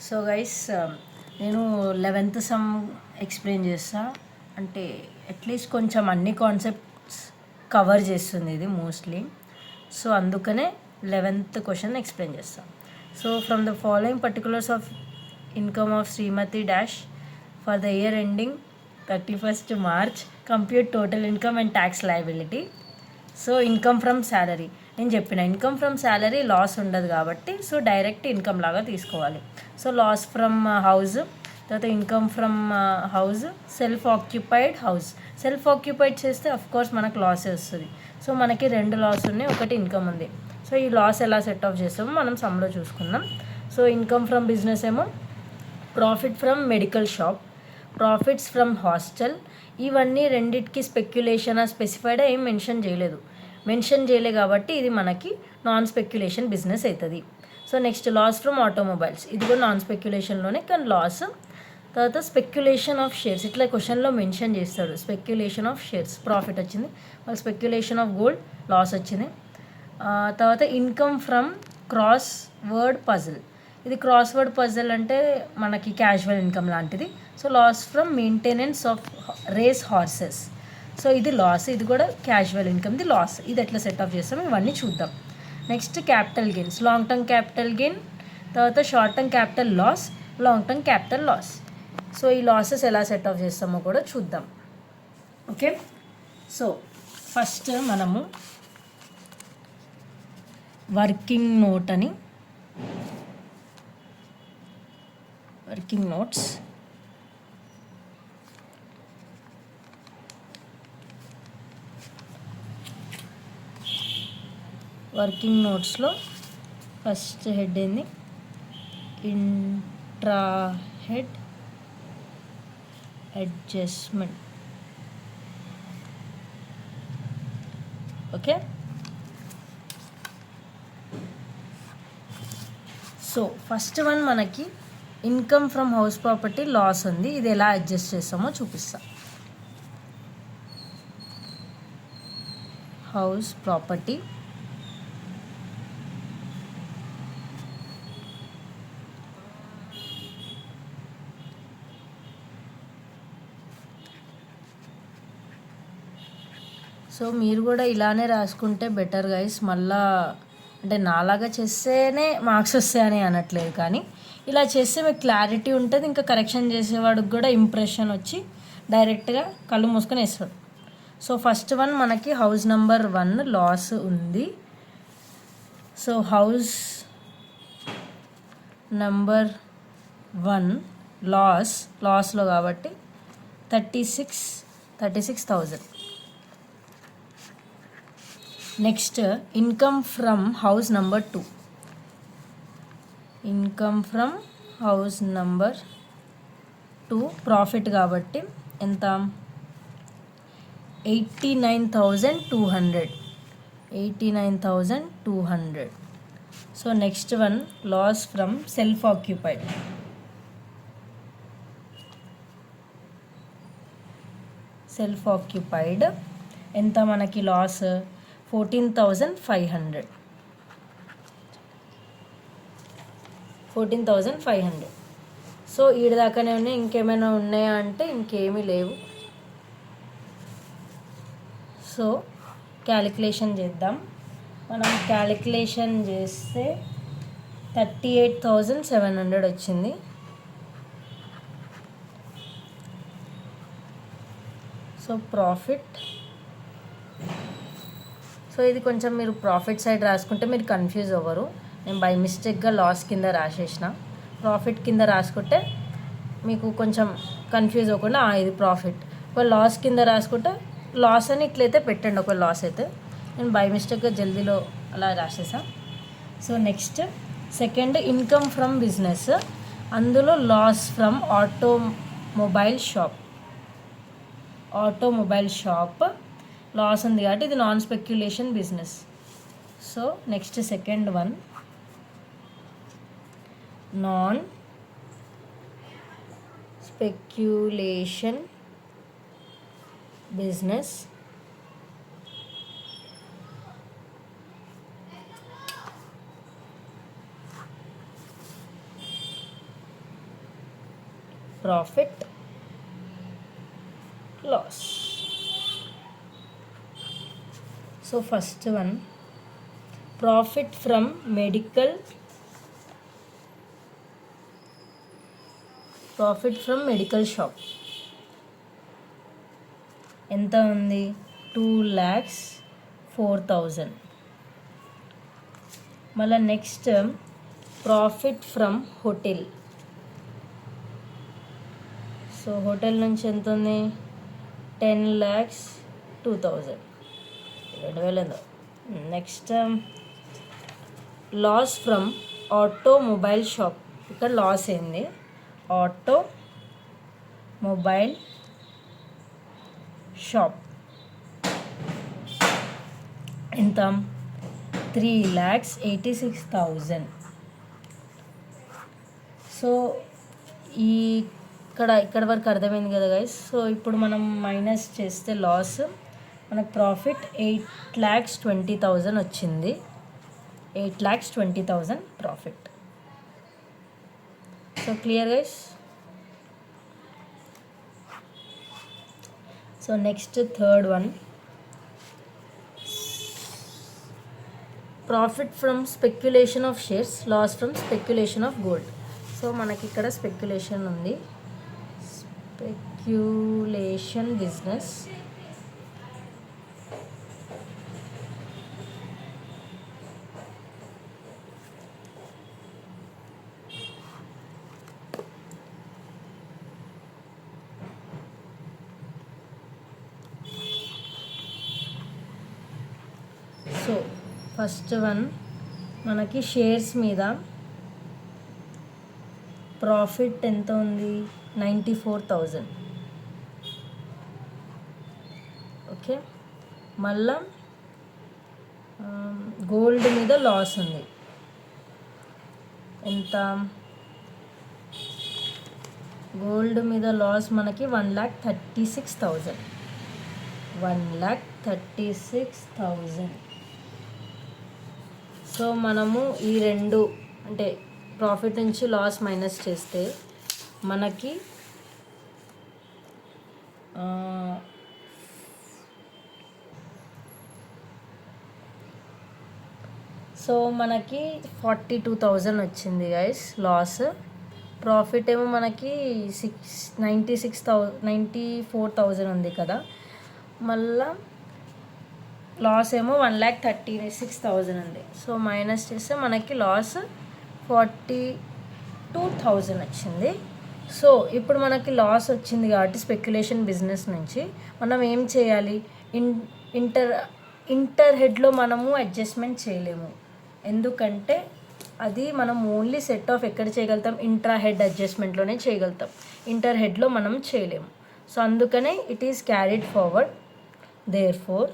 So guys నేను 11th some explain చేస్తా. అంటే అట్లీస్ట్ కొంచెం అన్ని కాన్సెప్ట్స్ కవర్ చేస్తుంది ఇది మోస్ట్లీ. సో అందుకనే 11th క్వశ్చన్ ఎక్స్ప్లెయిన్ చేస్తా. So from the following particulars of income of Shrimati dash for the year ending 31st March compute total income and tax liability. So income from salary నేను చెప్పిన income from salary loss ఉండదు కాబట్టి so direct income లాగా తీసుకోవాలి. So loss from house, తర్వాత income from house, self occupied house. Self occupied చేస్తే of course మనకు లాసే వస్తుంది. సో మనకి 2 లాస్ ఉన్నాయి, ఒకటి ఇన్కమ్ ఉంది. సో ఈ లాస్ ఎలా సెట్ ఆఫ్ చేస్తామో మనం సమ్లో చూసుకుందాం. సో ఇన్కమ్ ఫ్రమ్ బిజినెస్ ఏమో profit from medical shop, profits from hostel. ఇవన్నీ రెండిటికి స్పెక్యులేషన్ స్పెసిఫైడ్ ఏం మెన్షన్ చేయలేదు కాబట్టి ఇది మనకి నాన్ స్పెక్యులేషన్ బిజినెస్ అవుతుంది. So next loss from automobiles, ఇది కూడా నాన్ స్పెక్యులేషన్లోనే కానీ లాస్. తర్వాత స్పెక్యులేషన్ ఆఫ్ షేర్స్, ఇట్లా క్వశ్చన్లో మెన్షన్ చేస్తాడు. స్పెక్యులేషన్ ఆఫ్ షేర్స్ ప్రాఫిట్ వచ్చింది, వాళ్ళకి స్పెక్యులేషన్ ఆఫ్ గోల్డ్ లాస్ వచ్చింది. తర్వాత income from crossword puzzle, ఇది క్రాస్ వర్డ్ పజిల్ అంటే మనకి క్యాజువల్ ఇన్కమ్ లాంటిది. So loss from maintenance of race horses, so ఇది లాస్, ఇది కూడా క్యాజువల్ ఇన్కమ్ది లాస్. ఇది ఎట్లా సెట్ ఆఫ్ చేస్తాం ఇవన్నీ చూద్దాం. Next capital gains, long term capital gain, తర్వాత short term capital loss, long term capital loss. So ఈ లాసెస్ ఎలా సెట్ ఆఫ్ చేస్తామో కూడా చూద్దాం. ఓకే, సో ఫస్ట్ మనము వర్కింగ్ నోట్స్ వర్కింగ్ నోట్స్లో ఫస్ట్ హెడ్ ఏంది, intra head adjustment. Okay, so first one మనకి income from house property loss ఉంది, ఇది ఎలా అడ్జస్ట్ చేస్తామో చూపిస్తా. హౌస్ ప్రాపర్టీ సో మీరు కూడా ఇలానే రాసుకుంటే బెటర్ గైస్. మళ్ళా అంటే నాలాగా చేస్తేనే మార్క్స్ వస్తాయని అనట్లేదు, కానీ ఇలా చేస్తే మీకు క్లారిటీ ఉంటుంది. ఇంకా కరెక్షన్ చేసేవాడికి కూడా ఇంప్రెషన్ వచ్చి డైరెక్ట్గా కళ్ళు మూసుకొని వేస్తాడు. సో ఫస్ట్ వన్ మనకి హౌస్ నెంబర్ 1 లాస్ ఉంది. సో హౌస్ నెంబర్ 1 లాస్లో కాబట్టి 36,000. Next income from house number 2, income from house number 2 profit కాబట్టి ఎంత, 89,200. So next one loss from self occupied ఎంత మనకి లాస్, 14,500. సో ఈడ దాకానే ఉన్నాయి, ఇంకేమైనా ఉన్నాయా అంటే ఇంకేమీ లేవు. సో క్యాలిక్యులేషన్ చేద్దాం. మనం క్యాలిక్యులేషన్ చేస్తే 38,700 వచ్చింది. సో ప్రాఫిట్, సో ఇది కొంచెం మీరు ప్రాఫిట్ సైడ్ రాసుకుంటే మీరు కన్ఫ్యూజ్ అవ్వరు. నేను బై మిస్టేక్గా లాస్ కింద రాసేసిన, ప్రాఫిట్ కింద రాసుకుంటే మీకు కొంచెం కన్ఫ్యూజ్ అవ్వకుండా ఇది ప్రాఫిట్. ఒక లాస్ కింద రాసుకుంటే లాస్ అని ఇట్లయితే పెట్టండి. ఒక లాస్ అయితే నేను బై మిస్టేక్గా జల్దీలో అలా రాసేసా. So next second income from business, అందులో loss from automobile shop loss ఉంది కాబట్టి ఇది non speculation business. So next second one non speculation business. Profit loss. So first one, profit from medical shop ఎంత ఉంది? 2,04,000. మళ్ళీ next profit from hotel. So hotel నుంచి ఎంత ఉంది? 10,02,000. 2,000. Next loss from automobile shop. ఇక్కడ లాస్ ఏంది? Automobile shop ఎంత? 3,86,000. So ఇక్కడ వరకు అర్థమైంది కదా గైస్. సో ఇప్పుడు మనం మైనస్ చేస్తే లాస్, మనకు ప్రాఫిట్ 8,20,000 వచ్చింది. 8,20,000 profit. So clear guys. So next third one, profit from speculation of shares, loss from speculation of gold. So మనకి ఇక్కడ స్పెక్యులేషన్ ఉంది, speculation business. So first one మనకి షేర్స్ మీద ప్రాఫిట్ ఎంత ఉంది? 94,000. ఓకే. మళ్ళా గోల్డ్ మీద లాస్ ఉంది ఎంత? గోల్డ్ మీద లాస్ మనకి 1,36,000. 1,36,000. సో మనము ఈ రెండు అంటే ప్రాఫిట్ నుంచి లాస్ మైనస్ చేస్తే మనకి సో మనకి 42,000 వచ్చింది గైస్ లాస్. ప్రాఫిట్ ఏమో మనకి 94,000 ఉంది కదా. మళ్ళా లాస్ ఏమో 1,36,000 ఉంది. సో మైనస్ చేస్తే మనకి లాస్ 42,000 వచ్చింది. సో ఇప్పుడు మనకి లాస్ వచ్చింది కాబట్టి స్పెక్యులేషన్ బిజినెస్ నుంచి మనం ఏం చేయాలి? ఇంటర్ హెడ్లో మనము అడ్జస్ట్మెంట్ చేయలేము, ఎందుకంటే అది మనం ఓన్లీ సెట్ ఆఫ్ ఎక్కడ చేయగలుగుతాం? ఇంట్రా హెడ్ అడ్జస్ట్మెంట్లోనే చేయగలుగుతాం, ఇంటర్ హెడ్లో మనం చేయలేము. సో అందుకనే it is carried forward. Therefore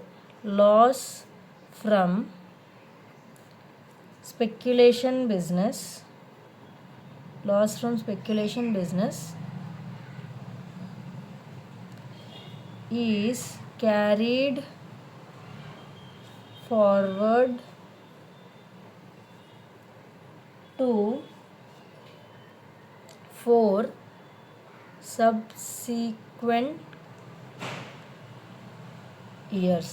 loss from speculation business is carried forward to 4 subsequent years.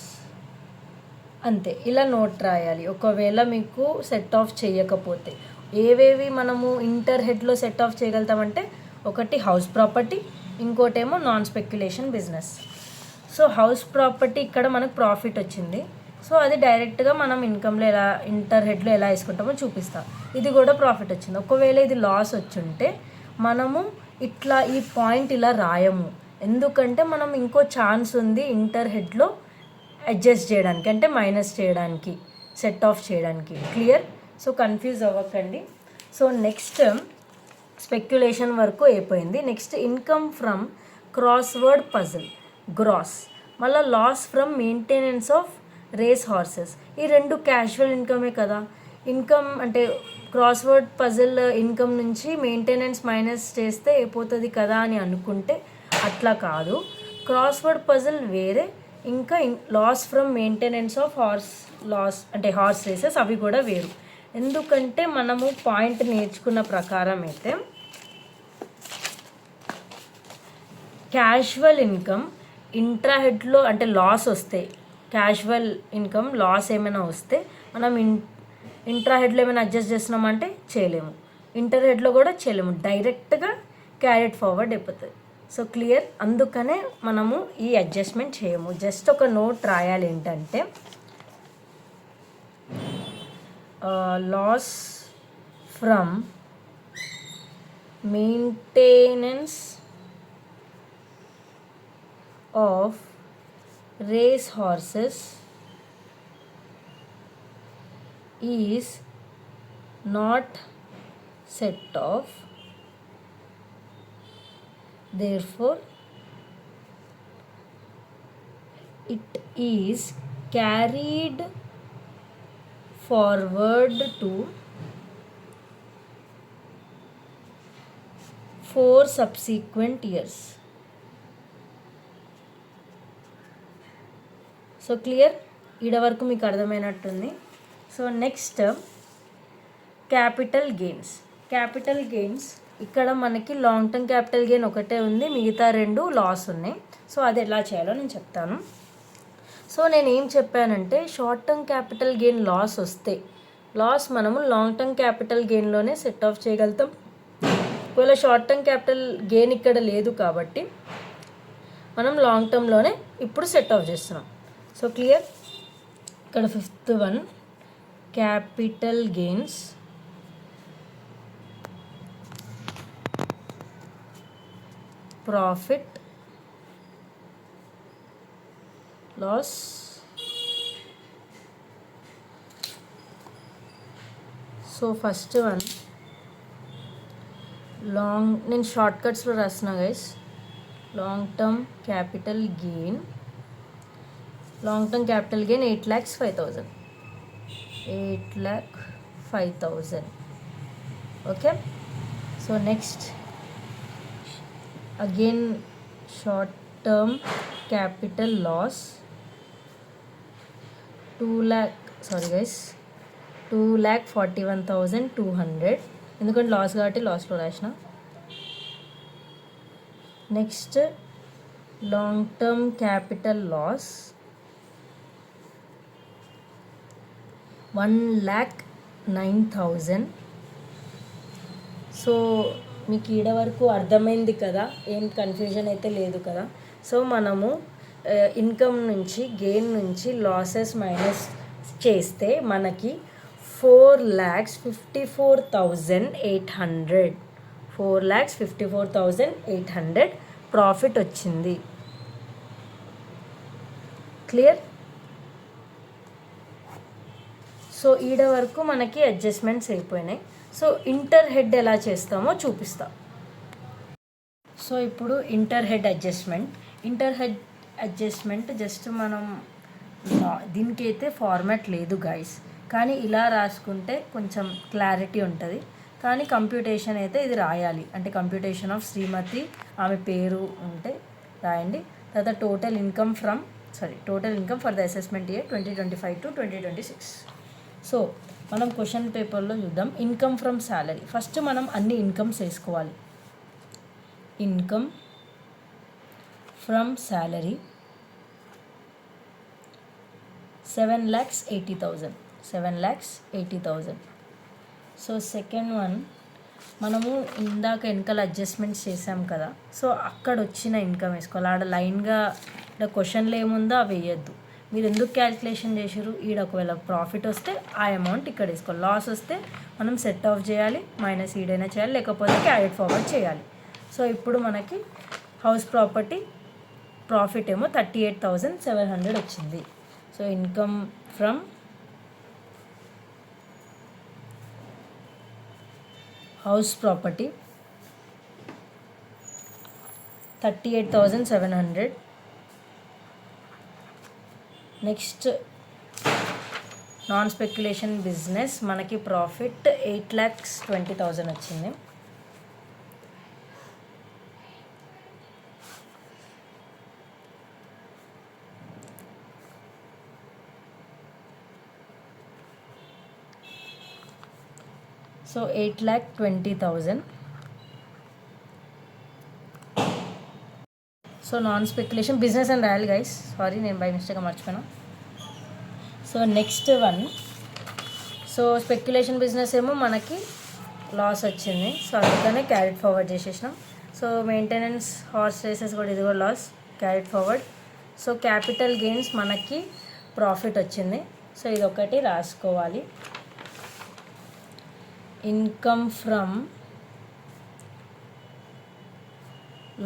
అంతే, ఇలా నోట్ రాయాలి. ఒకవేళ మీకు సెట్ ఆఫ్ చేయకపోతే ఏవేవి మనము ఇంటర్ హెడ్లో సెట్ ఆఫ్ చేయగలుగుతామంటే ఒకటి హౌస్ ప్రాపర్టీ, ఇంకోటేమో non speculation business. So house property ఇక్కడ మనకు ప్రాఫిట్ వచ్చింది. సో అది డైరెక్ట్గా మనం ఇన్కమ్లో ఎలా ఇంటర్ హెడ్లో ఎలా వేసుకుంటామో చూపిస్తాం. ఇది కూడా ప్రాఫిట్ వచ్చింది. ఒకవేళ ఇది లాస్ వచ్చుంటే మనము ఇట్లా ఈ పాయింట్ ఇలా రాయము, ఎందుకంటే మనం ఇంకో ఛాన్స్ ఉంది ఇంటర్ హెడ్లో అడ్జస్ట్ చేయడానికి, అంటే మైనస్ చేయడానికి, సెట్ ఆఫ్ చేయడానికి. క్లియర్? సో కన్ఫ్యూజ్ అవ్వకండి. సో నెక్స్ట్ స్పెక్యులేషన్ వరకు అయిపోయింది. Next income from crossword puzzle, gross. మళ్ళీ loss from maintenance of race horses. ఈ రెండు క్యాజువల్ ఇన్కమే కదా. ఇన్కమ్ అంటే క్రాస్వర్డ్ పజిల్ ఇన్కమ్ నుంచి మెయింటెనెన్స్ మైనస్ చేస్తే అయిపోతుంది కదా అని అనుకుంటే అట్లా కాదు. క్రాస్వర్డ్ పజిల్ వేరే, ఇంకా loss from maintenance of horse races అవి కూడా వేరు. ఎందుకంటే మనము పాయింట్ నేర్చుకున్న ప్రకారం అయితే క్యాజువల్ ఇన్కమ్ ఇంట్రా హెడ్లో అంటే లాస్ వస్తే, క్యాజువల్ ఇన్కమ్ లాస్ ఏమైనా వస్తే మనం ఇంట్రా హెడ్లో ఏమైనా అడ్జస్ట్ చేస్తున్నామంటే చేయలేము, ఇంటర్ హెడ్లో కూడా చేయలేము, డైరెక్ట్గా క్యారెట్ ఫార్వర్డ్ అయిపోతుంది. సో క్లియర్, అందుకనే మనము ఈ అడ్జస్ట్మెంట్ చేయము. జస్ట్ ఒక నోట్ రాయాలి ఏంటంటే loss from maintenance of race horses is not set off, therefore it is carried forward to 4 subsequent years. So clear, ఈడ వరకు మీకు అర్థమైనట్టుంది. So next capital gains. Capital gains ఇక్కడ మనకి లాంగ్ టర్మ్ క్యాపిటల్ గెయిన్ ఒకటే ఉంది, మిగతా 2 లాస్ ఉన్నాయి. సో అది ఎలా చేయాలో నేను చెప్తాను. సో నేను ఏం చెప్పానంటే short term capital gain loss వస్తే లాస్ మనము లాంగ్ టర్మ్ క్యాపిటల్ గెయిన్లోనే సెట్ ఆఫ్ చేయగలుగుతాం. ఒకవేళ షార్ట్ టర్మ్ క్యాపిటల్ గెయిన్ ఇక్కడ లేదు కాబట్టి మనం లాంగ్ టర్మ్లోనే ఇప్పుడు సెట్ ఆఫ్ చేస్తున్నాం. సో క్లియర్, ఇక్కడ 5th one capital gains profit loss so first one నేను షార్ట్ కట్స్లో రాసిన guys, long term capital gain 8,05,000 okay. So next again short term capital loss 2,41,200 ఎందుకంటే లాస్ కాబట్టి లాస్లో రాసిన. Next long term capital loss 1,09,000. So మీకు ఈడ వరకు అర్థమైంది కదా, ఏం కన్ఫ్యూజన్ అయితే లేదు కదా. సో మనము ఇన్కమ్ నుంచి గెయిన్ నుంచి లాసెస్ మైనస్ చేస్తే మనకి 4,54,800 4,54,800 ప్రాఫిట్ వచ్చింది. క్లియర్. సో ఈడ వరకు మనకి అడ్జస్ట్మెంట్స్ అయిపోయినాయి. సో ఇంటర్ హెడ్ ఎలా చేస్తామో చూపిస్తా. సో ఇప్పుడు ఇంటర్ హెడ్ అడ్జస్ట్మెంట్ జస్ట్ మనం దీనికైతే ఫార్మాట్ లేదు గైస్, కానీ ఇలా రాసుకుంటే కొంచెం క్లారిటీ ఉంటుంది. కానీ కంప్యూటేషన్ అయితే ఇది రాయాలి, అంటే కంప్యూటేషన్ ఆఫ్ శ్రీమతి ఆమె పేరు ఉంటే రాయండి. తర్వాత total income for the assessment year 2025 to 2026. So మనం క్వశ్చన్ పేపర్లో చూద్దాం. ఇన్కమ్ ఫ్రమ్ శాలరీ, ఫస్ట్ మనం అన్ని ఇన్కమ్స్ వేసుకోవాలి. Income from salary 7,80,000. So second one మనము ఇందాక వెనకాల అడ్జస్ట్మెంట్స్ చేసాం కదా, సో అక్కడ వచ్చిన ఇన్కమ్ వేసుకోవాలి. ఆడ లైన్గా క్వశ్చన్లో ఏముందో అవి వేయద్దు. మీరు ఎందుకు క్యాల్కులేషన్ చేసారు, ఈడ ఒకవేళ ప్రాఫిట్ వస్తే ఆ అమౌంట్ ఇక్కడ వేసుకోవాలి, లాస్ వస్తే మనం సెట్ ఆఫ్ చేయాలి, మైనస్ ఈడైనా చేయాలి, లేకపోతే క్యారెట్ ఫార్వర్డ్ చేయాలి. సో ఇప్పుడు మనకి హౌస్ ప్రాపర్టీ ప్రాఫిట్ ఏమో 38,700 వచ్చింది. So income from house property 38,700. Next non speculation business మనకి ప్రాఫిట్ 8,20,000 వచ్చింది. So 8,20,000. So non speculation business అని రాయాలి గైస్, సారీ నేను బై మిస్టేక్గా మర్చిపోయాను. So next one, so speculation business ఏమో మనకి లాస్ వచ్చింది, సో అందుకనే క్యారెట్ ఫార్వర్డ్ చేసేసినాం. సో మెయింటెనెన్స్ హార్స్ రేసెస్ కూడా ఇది కూడా loss, carried forward. So capital gains మనకి ప్రాఫిట్ వచ్చింది, సో ఇది ఒకటి రాసుకోవాలి. Income from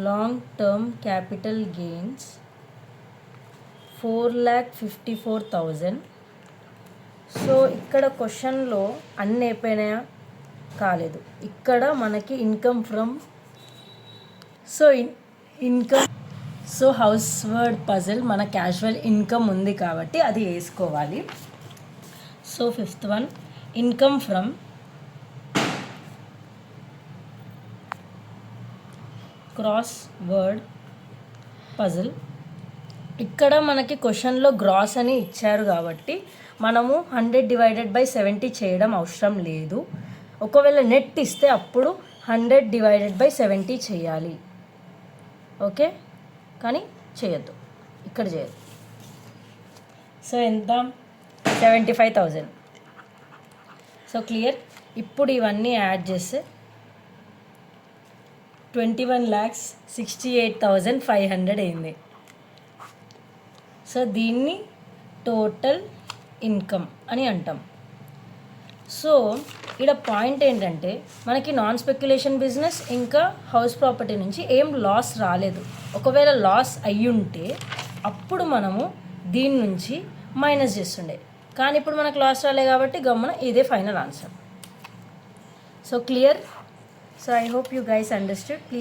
long term capital gains 4,54,000. So ఇక్కడ క్వశ్చన్లో అన్నీ అయిపోయినాయా, కాలేదు. ఇక్కడ మనకి income from, so income, so house word puzzle మన క్యాజువల్ ఇన్కమ్ ఉంది కాబట్టి అది వేసుకోవాలి. So fifth one, income from crossword puzzle. ఇక్కడ మనకి క్వశ్చన్లో గ్రాస్ అని ఇచ్చారు కాబట్టి మనము 100/70 చేయడం అవసరం లేదు. ఒకవేళ నెట్ ఇస్తే అప్పుడు 100/70 చేయాలి, ఓకే, కానీ చేయొద్దు, ఇక్కడ చేయొద్దు. సో ఎంత, 75,000. So clear. ఇప్పుడు ఇవన్నీ యాడ్ చేస్తే 21,68,500 అయింది. సో దీన్ని టోటల్ ఇన్కమ్ అని అంటాం. సో ఇక్కడ పాయింట్ ఏంటంటే మనకి నాన్ స్పెక్యులేషన్ బిజినెస్ ఇంకా హౌస్ ప్రాపర్టీ నుంచి ఏం లాస్ రాలేదు. ఒకవేళ లాస్ అయ్యుంటే అప్పుడు మనము దీని నుంచి మైనస్ చేస్తుండే, కానీ ఇప్పుడు మనకు లాస్ రాలే కాబట్టి గమ్మున ఇదే final answer. So clear. So I hope you guys understood. Please